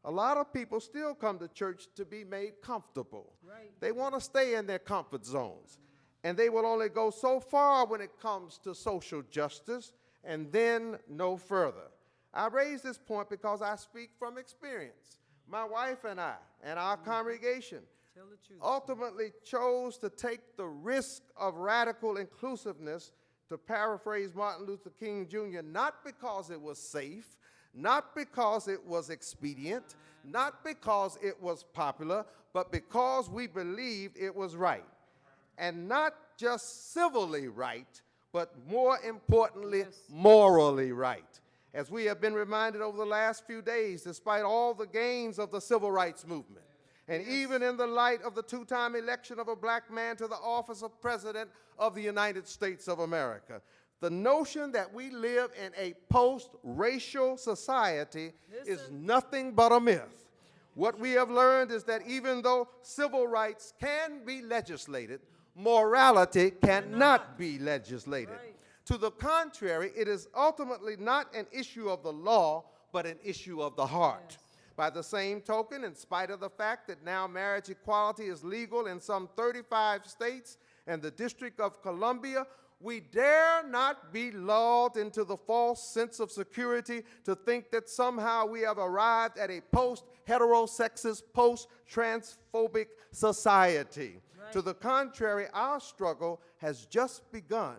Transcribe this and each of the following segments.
A lot of people still come to church to be made comfortable. Right. They want to stay in their comfort zones. And they will only go so far when it comes to social justice and then no further. I raise this point because I speak from experience. My wife and I and our congregation Tell the truth. ultimately chose to take the risk of radical inclusiveness, to paraphrase Martin Luther King Jr., not because it was safe, not because it was expedient, not because it was popular, but because we believed it was right. And not just civilly right, but more importantly, Yes. morally right. As we have been reminded over the last few days, despite all the gains of the civil rights movement, and even in the light of the two-time election of a black man to the office of President of the United States of America, the notion that we live in a post-racial society is nothing but a myth. What we have learned is that even though civil rights can be legislated, morality cannot be legislated. Right. To the contrary, it is ultimately not an issue of the law, but an issue of the heart. Yes. By the same token, in spite of the fact that now marriage equality is legal in some 35 states and the District of Columbia, we dare not be lulled into the false sense of security to think that somehow we have arrived at a post-heterosexist, post-transphobic society. Right. To the contrary, our struggle has just begun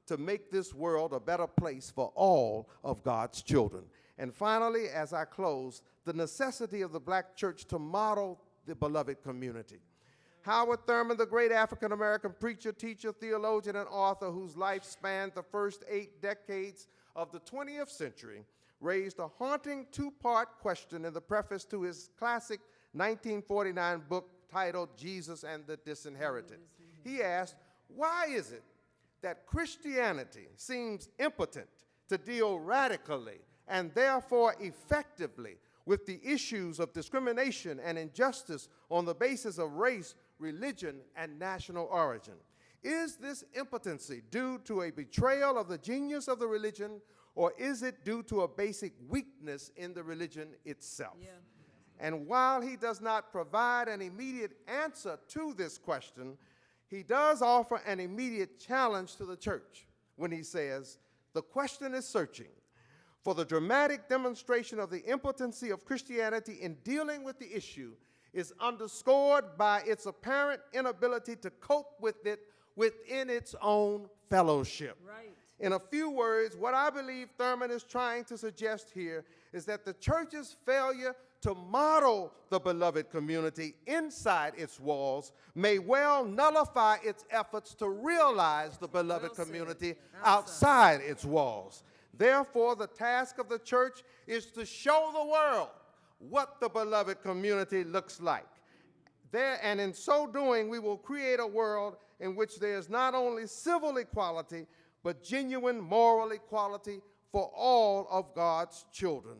to make this world a better place for all of God's children. And finally, as I close, the necessity of the black church to model the beloved community. Howard Thurman, the great African-American preacher, teacher, theologian, and author whose life spanned the first 8 decades of the 20th century, raised a haunting two-part question in the preface to his classic 1949 book titled Jesus and the Disinherited. He asked, why is it that Christianity seems impotent to deal radically and therefore effectively with the issues of discrimination and injustice on the basis of race, religion, and national origin? Is this impotency due to a betrayal of the genius of the religion, or is it due to a basic weakness in the religion itself? Yeah. And while he does not provide an immediate answer to this question, he does offer an immediate challenge to the church when he says, the question is searching for the dramatic demonstration of the impotency of Christianity in dealing with the issue is underscored by its apparent inability to cope with it within its own fellowship. Right. In a few words, what I believe Thurman is trying to suggest here is that the church's failure to model the beloved community inside its walls may well nullify its efforts to realize the beloved community outside its walls. Therefore, the task of the church is to show the world what the beloved community looks like. And in so doing, we will create a world in which there is not only civil equality, but genuine moral equality for all of God's children.